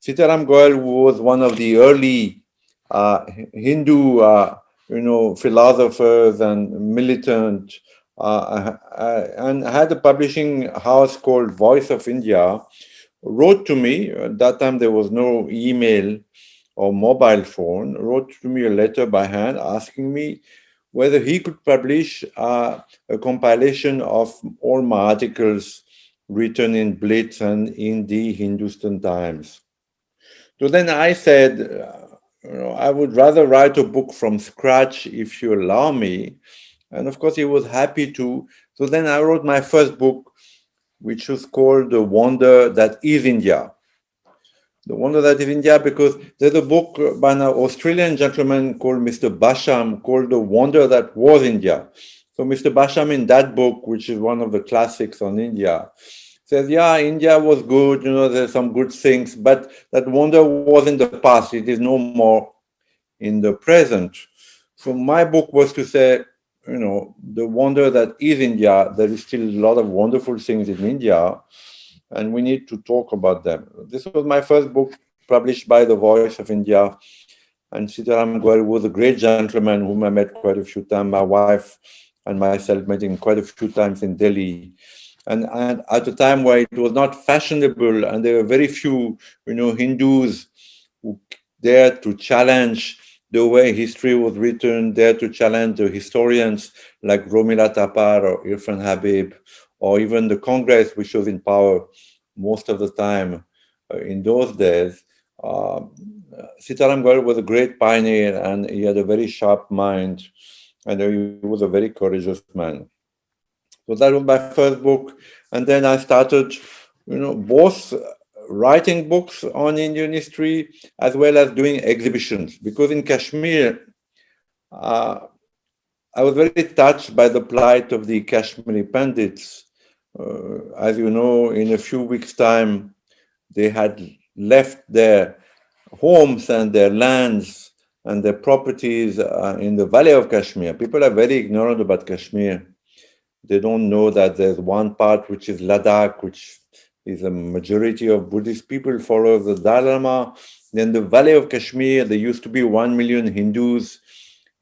Sitaram Goel was one of the early Hindu, philosophers and militant, and had a publishing house called Voice of India, wrote to me. At that time, there was no email or mobile phone, wrote to me a letter by hand asking me whether he could publish a compilation of all my articles written in Blitz and in the Hindustan Times. So then I said, I would rather write a book from scratch if you allow me. And of course, he was happy to. So then I wrote my first book, which was called The Wonder That Is India. The Wonder That Is India, because there's a book by an Australian gentleman called Mr. Basham called The Wonder That Was India. So Mr. Basham in that book, which is one of the classics on India, says, yeah, India was good, there's some good things, but that wonder was in the past. It is no more in the present. So my book was to say, the wonder that is India, there is still a lot of wonderful things in India, and we need to talk about them. This was my first book published by the Voice of India, and Sitaram Goel was a great gentleman whom I met quite a few times. My wife and myself met him quite a few times in Delhi. And at a time where it was not fashionable, and there were very few, Hindus who dared to challenge the way history was written, dared to challenge the historians like Romila Tapar or Irfan Habib, or even the Congress, which was in power most of the time in those days. Sitaram Goel was a great pioneer, and he had a very sharp mind, and he was a very courageous man. So that was my first book. And then I started, both writing books on Indian history as well as doing exhibitions. Because in Kashmir, I was very touched by the plight of the Kashmiri Pandits. As you know, in a few weeks' time, they had left their homes and their lands and their properties in the valley of Kashmir. People are very ignorant about Kashmir. They don't know that there's one part which is Ladakh, which is a majority of Buddhist people follow the Dalai Lama. Then the Valley of Kashmir, there used to be 1 million Hindus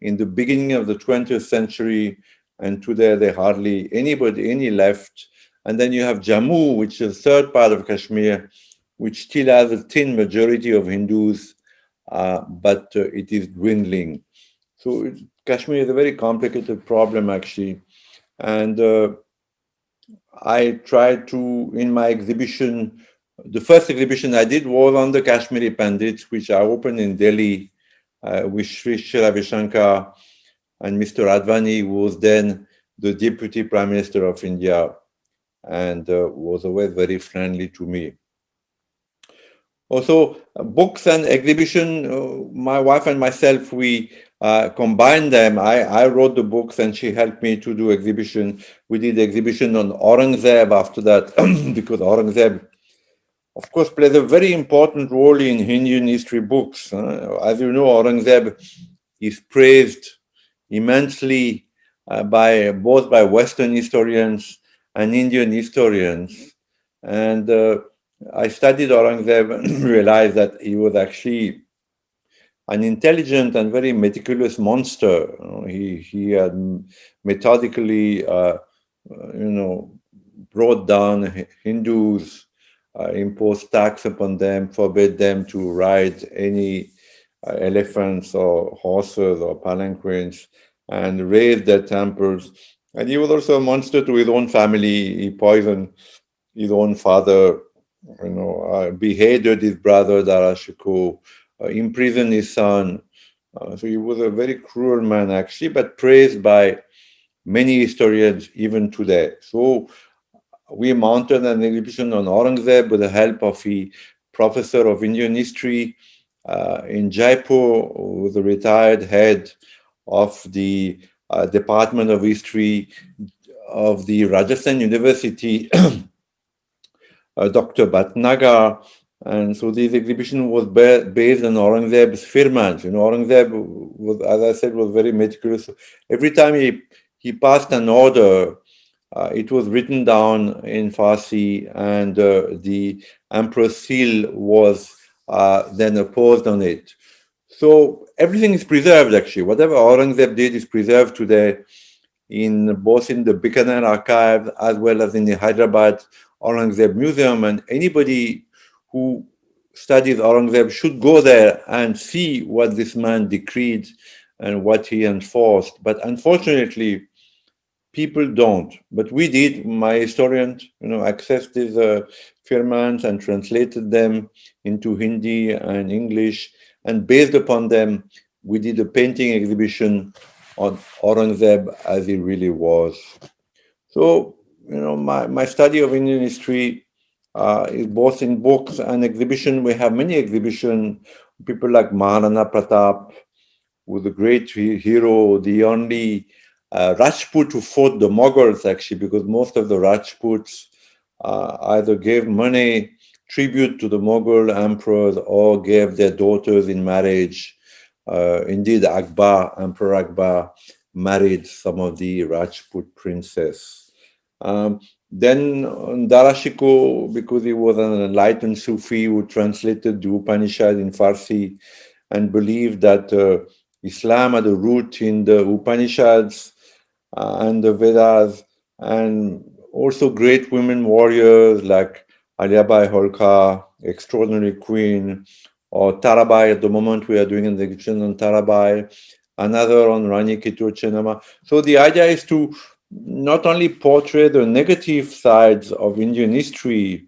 in the beginning of the 20th century, and today there hardly any left. And then you have Jammu, which is the third part of Kashmir, which still has a thin majority of Hindus, but it is dwindling. So Kashmir is a very complicated problem, actually. And I tried to, in my exhibition, the first exhibition I did was on the Kashmiri Pandits, which I opened in Delhi with Sri Ravi Shankar and Mr. Advani, who was then the Deputy Prime Minister of India and was always very friendly to me. Also, books and exhibition, my wife and myself, we combined them. I wrote the books and she helped me to do exhibition. We did exhibition on Aurangzeb after that, because Aurangzeb, of course, plays a very important role in Indian history books. As you know, Aurangzeb is praised immensely both by Western historians and Indian historians. And I studied Aurangzeb and realized that he was actually an intelligent and very meticulous monster. He had methodically, brought down Hindus, imposed tax upon them, forbade them to ride any elephants or horses or palanquins, and raised their temples. And he was also a monster to his own family. He poisoned his own father, beheaded his brother Dara Shikoh, imprisoned his son. So he was a very cruel man, actually, but praised by many historians even today. So we mounted an exhibition on Aurangzeb with the help of a professor of Indian history in Jaipur, who was the retired head of the Department of History of the Rajasthan University. Dr. Bhatnagar. And so this exhibition was based on Aurangzeb's firmans. Aurangzeb was, as I said, was very meticulous. Every time he passed an order, it was written down in Farsi, and the emperor's seal was then apposed on it. So everything is preserved, actually. Whatever Aurangzeb did is preserved today in both in the Bikaner archive as well as in the Hyderabad Aurangzeb Museum. And anybody who studies Aurangzeb should go there and see what this man decreed and what he enforced. But unfortunately, people don't. But we did. My historian, accessed these firmans and translated them into Hindi and English. And based upon them, we did a painting exhibition on Aurangzeb as he really was. So, my study of Indian history is both in books and exhibition. We have many exhibitions. People like Maharana Pratap, who was a great hero, the only Rajput who fought the Mughals, actually, because most of the Rajputs either gave money, tribute to the Mughal emperors, or gave their daughters in marriage. Indeed, Emperor Akbar, married some of the Rajput princes. Then Darashiko, because he was an enlightened Sufi who translated the Upanishad in Farsi and believed that Islam had a root in the Upanishads and the Vedas, and also great women warriors like Aliyabai Holkar, extraordinary queen, or Tarabai. At the moment, we are doing an exhibition on Tarabai, another on Rani Ketur Chennamma. So the idea is to not only portray the negative sides of Indian history,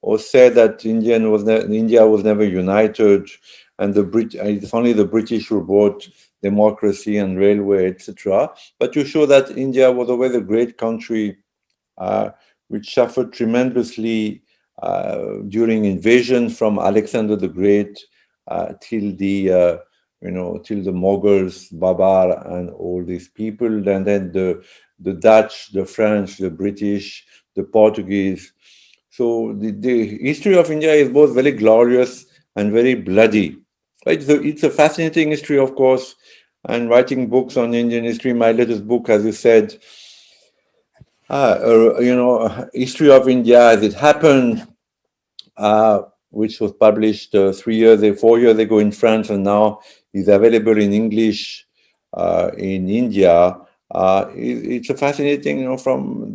or say that India was never united, and it's only the British who brought democracy and railway, etc. But to show that India was always a great country, which suffered tremendously during invasion from Alexander the Great till the till the Mughals, Babar, and all these people, and then the Dutch, the French, the British, the Portuguese. So the history of India is both very glorious and very bloody. Right? So it's a fascinating history, of course, and writing books on Indian history. My latest book, as you said, history of India as it happened, which was published 4 years ago in France, and now is available in English in India. It's a fascinating,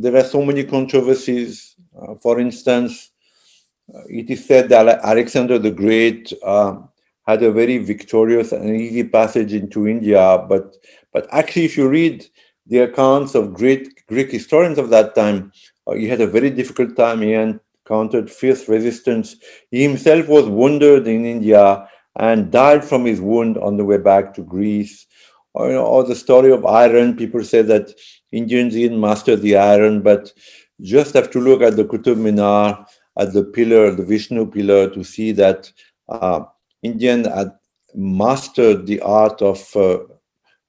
there are so many controversies. For instance, it is said that Alexander the Great had a very victorious and easy passage into India, but actually, if you read the accounts of great Greek historians of that time, he had a very difficult time. He encountered fierce resistance. He himself was wounded in India and died from his wound on the way back to Greece. Or the story of iron. People say that Indians didn't master the iron, but just have to look at the Qutub Minar, at the pillar, the Vishnu pillar, to see that Indian had mastered the art of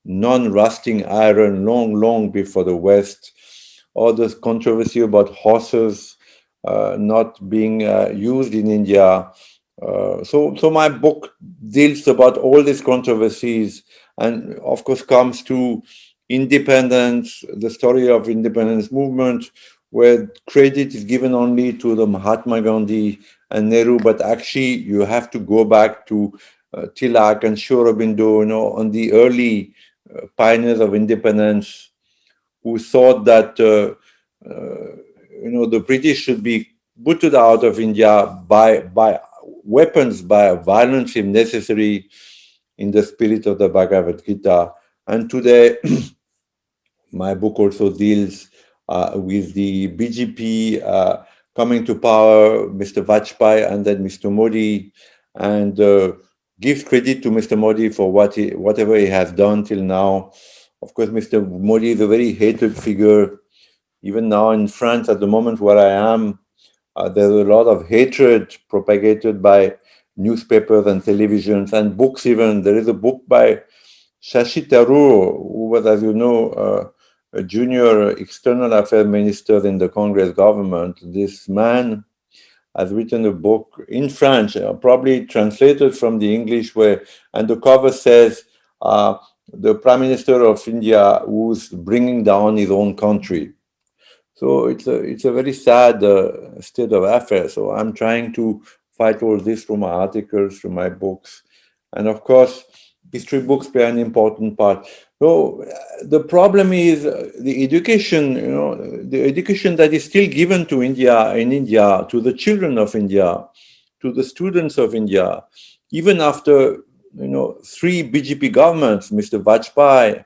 non-rusting iron long before the West. Or this controversy about horses not being used in India. So my book deals about all these controversies, and of course comes to independence, the story of independence movement, where credit is given only to the Mahatma Gandhi and Nehru, but actually you have to go back to Tilak and Sri Aurobindo, on the early pioneers of independence, who thought that the British should be booted out of India by weapons, by violence if necessary, in the spirit of the Bhagavad Gita. And today, my book also deals with the BJP coming to power, Mr. Vajpayee and then Mr. Modi, and gives credit to Mr. Modi for whatever he has done till now. Of course, Mr. Modi is a very hated figure. Even now in France, at the moment where I am, there's a lot of hatred propagated by newspapers and televisions and books even. There is a book by Shashi Tharoor, who was, as you know, a junior external affairs minister in the Congress government. This man has written a book in French, probably translated from the English, where and the cover says the Prime Minister of India who's bringing down his own country. So it's a very sad state of affairs. So I'm trying to fight all this through my articles, through my books, and of course, history books play an important part. So the problem is the education. The education that is still given to India in India to the children of India, to the students of India, even after three BJP governments, Mr. Vajpayee,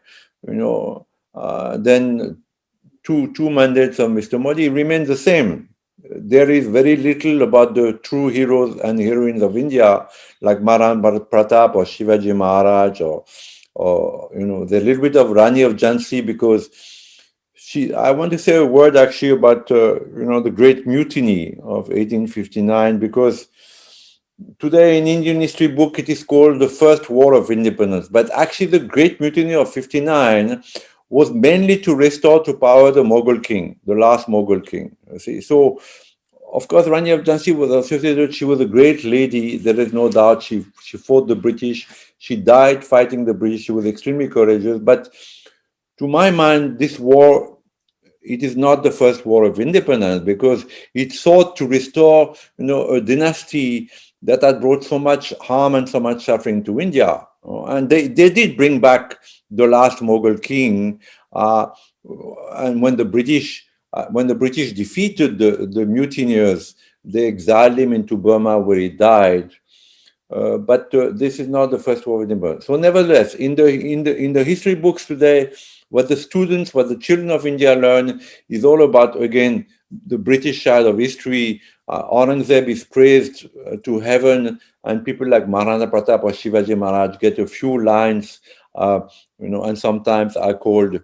then two mandates of Mr. Modi remain the same. There is very little about the true heroes and heroines of India, like Maharana Pratap or Shivaji Maharaj, or the little bit of Rani of Jhansi, because I want to say a word actually about the Great Mutiny of 1859, because today in Indian history book it is called the First War of Independence, but actually the Great Mutiny of 59 was mainly to restore to power the Mughal king, the last Mughal king. You see, so of course Rani of Jhansi was associated. She was a great lady. There is no doubt. She fought the British. She died fighting the British. She was extremely courageous. But to my mind, this war, it is not the first war of independence, because it sought to restore, a dynasty that had brought so much harm and so much suffering to India. And they did bring back the last Mughal king. And when the British defeated the mutineers, they exiled him into Burma, where he died. But this is not the first war of independence. So, nevertheless, in the history books today, what the students, what the children of India learn is all about, again, the British side of history. Aurangzeb is praised to heaven, and people like Maharana Pratap or Shivaji Maharaj get a few lines, and sometimes are called,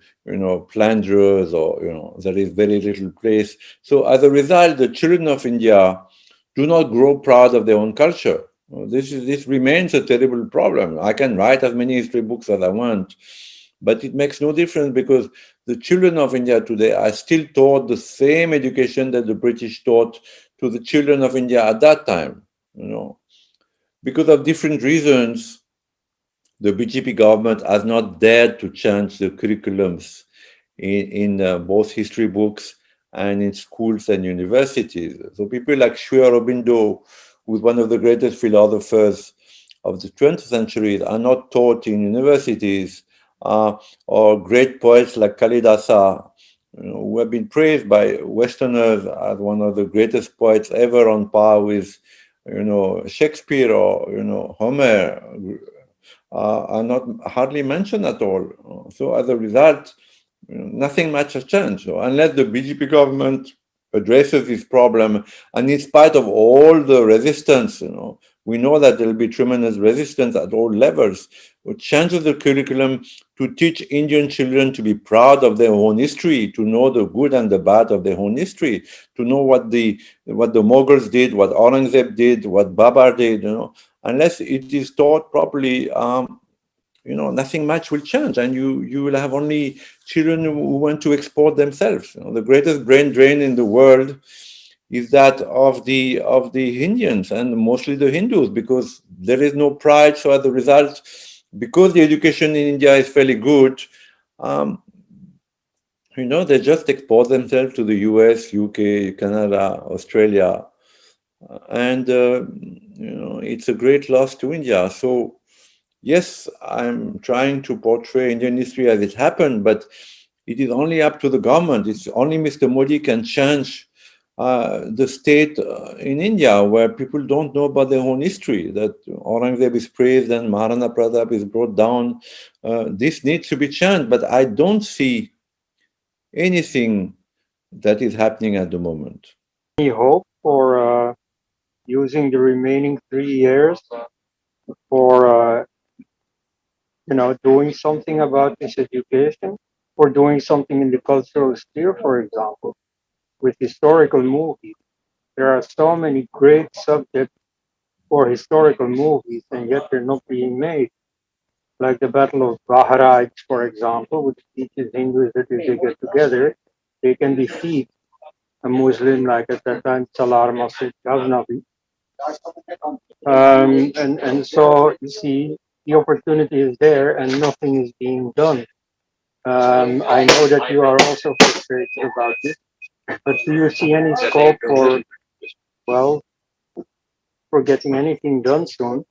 plunderers, or there is very little place. So, as a result, the children of India do not grow proud of their own culture. This remains a terrible problem. I can write as many history books as I want, but it makes no difference, because the children of India today are still taught the same education that the British taught to the children of India at that time. Because of different reasons, the BJP government has not dared to change the curriculums in both history books and in schools and universities. So people like Sri Aurobindo, who's one of the greatest philosophers of the 20th century, are not taught in universities, or great poets like Kalidasa, who have been praised by Westerners as one of the greatest poets ever, on par with, Shakespeare or, Homer, are not hardly mentioned at all. So as a result, nothing much has changed. So unless the BJP government addresses this problem, and in spite of all the resistance, we know that there will be tremendous resistance at all levels, which changes the curriculum to teach Indian children to be proud of their own history, to know the good and the bad of their own history, to know what the Mughals did, what Aurangzeb did, what Babar did. Unless it is taught properly, nothing much will change, and you will have only children who want to export themselves. The greatest brain drain in the world is that of the Indians, and mostly the Hindus, because there is no pride. So as a result, because the education in India is fairly good, they just export themselves to the US, UK, Canada, Australia, and it's a great loss to India. So yes, I'm trying to portray Indian history as it happened, but it is only up to the government. It's only Mr. Modi can change the state in India, where people don't know about their own history, that Aurangzeb is praised and Maharana Pratap is brought down. This needs to be changed, but I don't see anything that is happening at the moment. Any hope for using the remaining 3 years for doing something about this education, or doing something in the cultural sphere, for example, with historical movies? There are so many great subjects for historical movies, and yet they're not being made. Like the Battle of Bahraj, for example, which teaches Hindus that if they get together, they can defeat a Muslim, like at that time, Salar Masjid Ghaznavi. And so you see, the opportunity is there and nothing is being done. I know that you are also frustrated about this, but do you see any scope for, well, for getting anything done soon?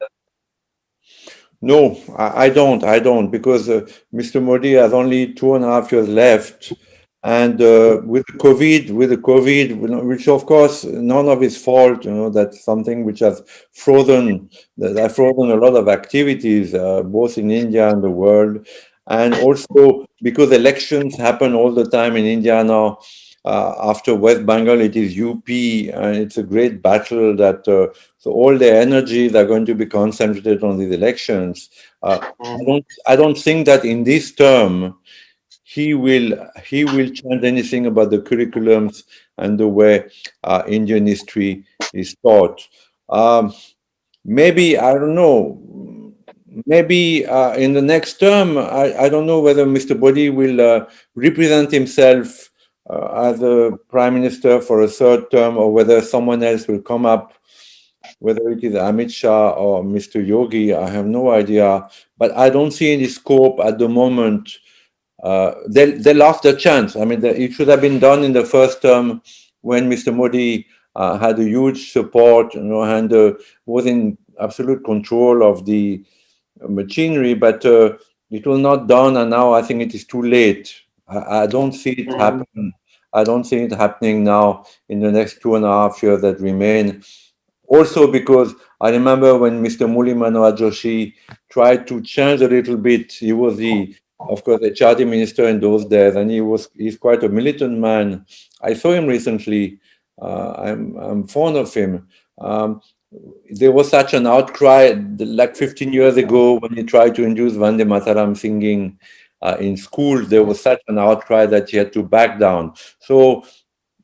No, I don't. I don't, because Mr. Modi has only 2.5 years left, and with the COVID, which of course none of his fault. That's something which has frozen, that has frozen a lot of activities, both in India and the world, and also because elections happen all the time in India now. After West Bengal, it is UP, and it's a great battle that. So all their energies are going to be concentrated on these elections. I don't think that in this term he will change anything about the curriculums and the way Indian history is taught. Um, Maybe I don't know. Maybe in the next term, I don't know whether Mr. Modi will represent himself as a prime minister for a third term, or whether someone else will come up, whether it is Amit Shah or Mr. Yogi, I have no idea. But I don't see any scope at the moment. They lost their chance. I mean, it should have been done in the first term when Mr. Modi had a huge support, and was in absolute control of the machinery. But it was not done, and now I think it is too late. I don't see it Mhm. happen. I don't see it happening now in the next 2.5 years that remain. Also, because I remember when Mr. Murli Manohar Joshi tried to change a little bit. He was of course, the HRD minister in those days, and he's quite a militant man. I saw him recently. I'm fond of him. Um, there was such an outcry like 15 years ago when he tried to induce Vande Mataram singing in schools. There was such an outcry that he had to back down. So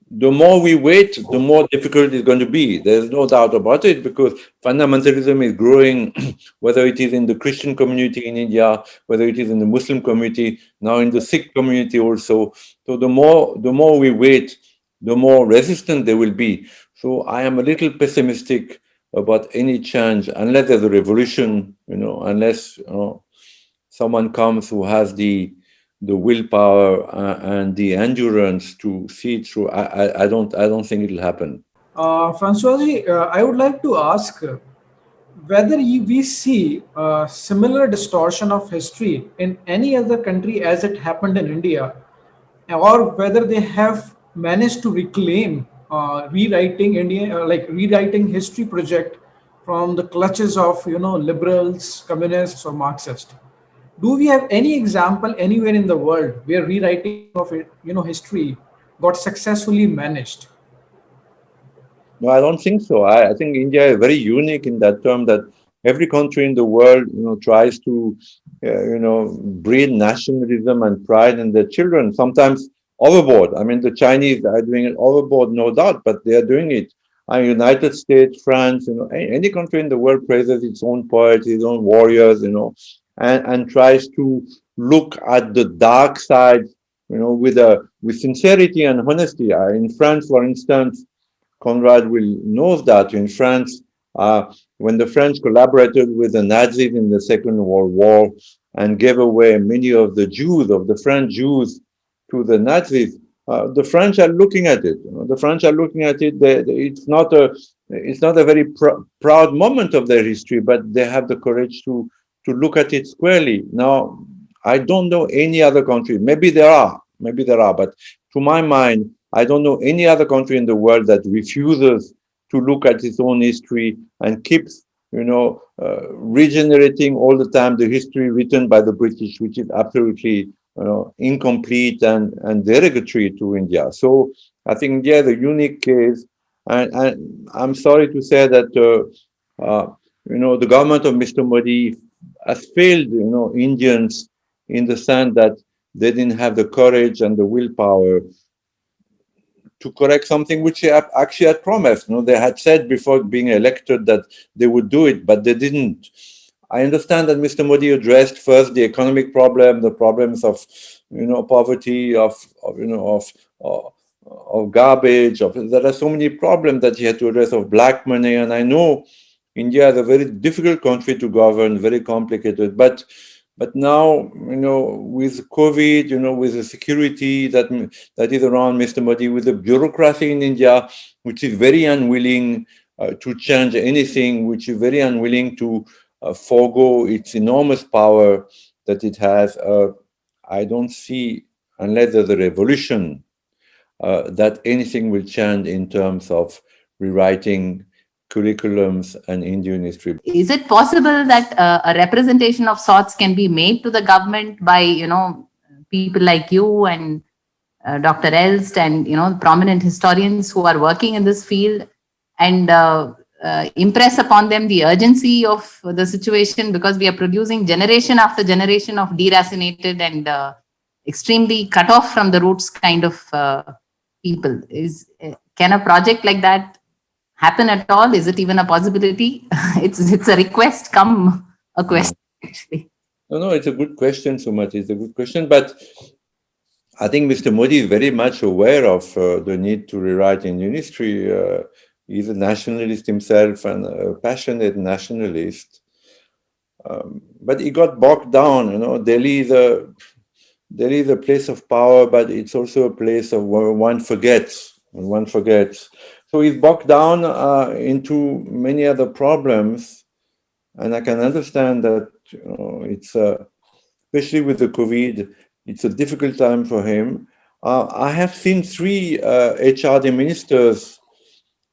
the more we wait, the more difficult it's going to be. There's no doubt about it, because fundamentalism is growing, whether it is in the Christian community in India, whether it is in the Muslim community, now in the Sikh community also. So the more we wait, the more resistant they will be. So I am a little pessimistic about any change unless there's a revolution, unless someone comes who has the willpower and the endurance to see it through. I don't think it'll happen. Francois, I would like to ask whether we see a similar distortion of history in any other country as it happened in India, or whether they have managed to reclaim rewriting India, like rewriting history project from the clutches of liberals, communists, or Marxists. Do we have any example anywhere in the world where rewriting of it, history got successfully managed? No, I don't think so. I think India is very unique in that term, that every country in the world, tries to, breed nationalism and pride in their children. Sometimes overboard. I mean, the Chinese are doing it overboard, no doubt, but they are doing it. And United States, France, any country in the world praises its own poets, its own warriors, and tries to look at the dark side, with sincerity and honesty. In France, for instance, Conrad will knows that in France, when the French collaborated with the Nazis in the Second World War and gave away many of the Jews, of the French Jews, to the Nazis, the French are looking at it. The French are looking at it. It's not a very proud moment of their history, but they have the courage to look at it squarely. Now, I don't know any other country. Maybe there are, but to my mind, I don't know any other country in the world that refuses to look at its own history and keeps, regenerating all the time the history written by the British, which is absolutely, incomplete and derogatory to India. So I think India is a unique case, and I'm sorry to say that, the government of Mr. Modi has failed, Indians, in the sense that they didn't have the courage and the willpower to correct something which they actually had promised. They had said before being elected that they would do it, but they didn't. I understand that Mr. Modi addressed first the economic problem, the problems of, poverty, of of garbage, there are so many problems that he had to address, of black money. And I know India is a very difficult country to govern, very complicated. But now, with COVID, with the security that is around Mr. Modi, with the bureaucracy in India, which is very unwilling to change anything, which is very unwilling to forego its enormous power that it has, I don't see, unless there's a revolution, that anything will change in terms of rewriting curriculums and Indian history. Is it possible that a representation of sorts can be made to the government by, people like you and Dr. Elst and, prominent historians who are working in this field, and impress upon them the urgency of the situation, because we are producing generation after generation of deracinated and extremely cut off from the roots kind of people? Can a project like that happen at all? Is it even a possibility? It's a request come a question, actually. No, it's a good question, Sumati. It's a good question, but I think Mr. Modi is very much aware of the need to rewrite Indian history. He's a nationalist himself and a passionate nationalist. But he got bogged down. Delhi is a place of power, but it's also a place of where one forgets. So he's bogged down into many other problems, and I can understand that it's especially with the COVID, it's a difficult time for him. I have seen 3 HRD ministers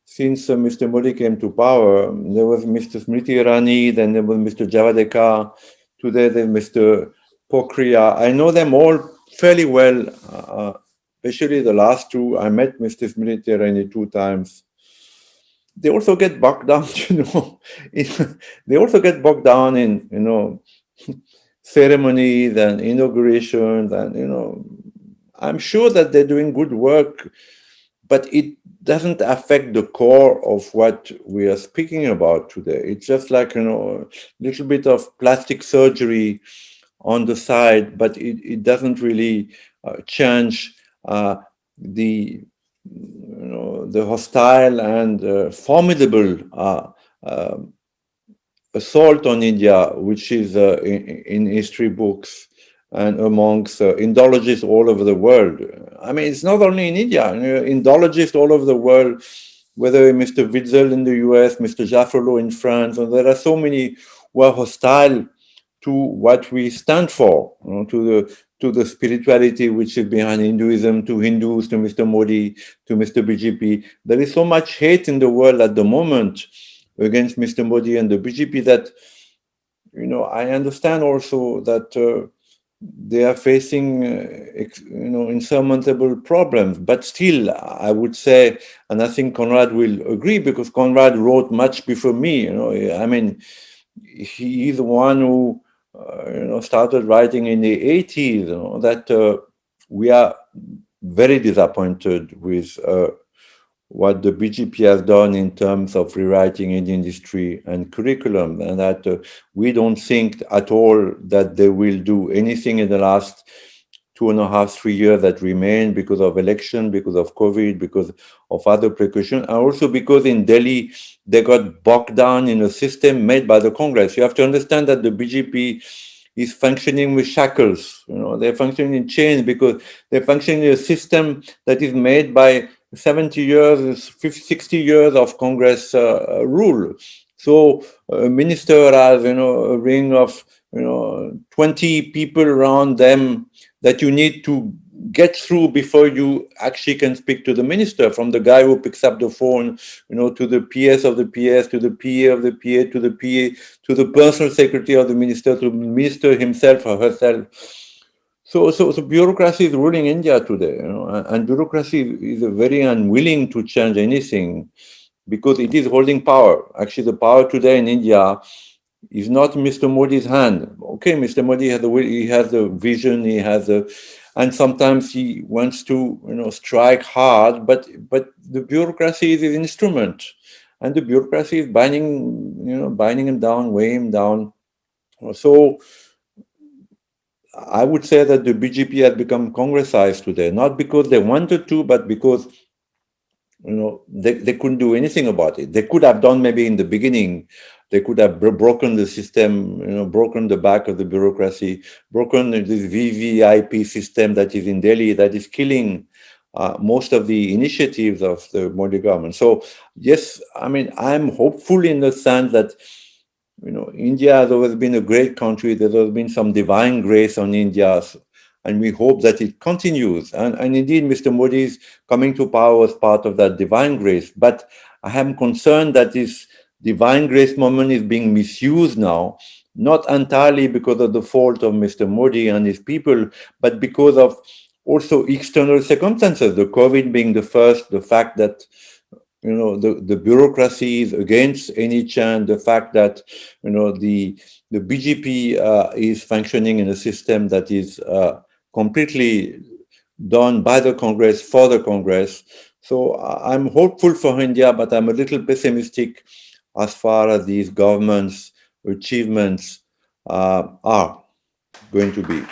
since Mr. Modi came to power. There was Mr. Smriti Irani, then there was Mr. Javadekar. Today there's Mr. Pokhriya. I know them all fairly well, especially the last 2. I met Mr. Smriti Irani 2 times. They also get bogged down, they also get bogged down in, ceremonies and inaugurations, and, I'm sure that they're doing good work, but it doesn't affect the core of what we are speaking about today. It's just like, a little bit of plastic surgery on the side, but it doesn't really change the hostile and formidable assault on India, which is in history books and amongst Indologists all over the world. I mean, it's not only in India, Indologists all over the world, whether Mr. Witzel in the US, Mr. Jaffrelot in France, and there are so many who are hostile to what we stand for, to the spirituality which is behind Hinduism, to Hindus, to Mr. Modi, to Mr. BJP. There is so much hate in the world at the moment against Mr. Modi and the BJP that, I understand also that they are facing, insurmountable problems. But still, I would say, and I think Conrad will agree, because Conrad wrote much before me. I mean, he's the one who, started writing in the 80s. That we are very disappointed with what the BJP has done in terms of rewriting Indian history and curriculum, and that we don't think at all that they will do anything in the last 2.5, 3 years that remain, because of election, because of COVID, because of other precautions, and also because in Delhi they got bogged down in a system made by the Congress. You have to understand that the BJP is functioning with shackles. They're functioning in chains because they're functioning in a system that is made by 70 years, 50, 60 years of Congress rule. So a minister has, a ring of, 20 people around them that you need to get through before you actually can speak to the minister, from the guy who picks up the phone, to the PS of the PS, to the PA of the PA, to the PA, to the personal secretary of the minister, to the minister himself or herself. So bureaucracy is ruling India today, and bureaucracy is very unwilling to change anything because it is holding power. Actually, the power today in India is not Mr. Modi's hand. Okay, Mr. Modi has the vision, and sometimes he wants to, strike hard, but the bureaucracy is his instrument, and the bureaucracy is binding him down, weighing him down. So I would say that the BJP has become Congressized today, not because they wanted to, but because they couldn't do anything about it. They could have done maybe in the beginning. They could have broken the system, broken the back of the bureaucracy, broken this VVIP system that is in Delhi, that is killing most of the initiatives of the Modi government. So yes, I mean, I'm hopeful in the sense that India has always been a great country. There's always been some divine grace on India, and we hope that it continues. And indeed, Mr. Modi's coming to power was part of that divine grace. But I am concerned that this divine grace moment is being misused now, not entirely because of the fault of Mr. Modi and his people, but because of also external circumstances, the COVID being the first, the fact that the bureaucracy is against any change, the fact that the BJP is functioning in a system that is completely done by the Congress for the Congress. So I'm hopeful for India, but I'm a little pessimistic as far as these governments' achievements are going to be.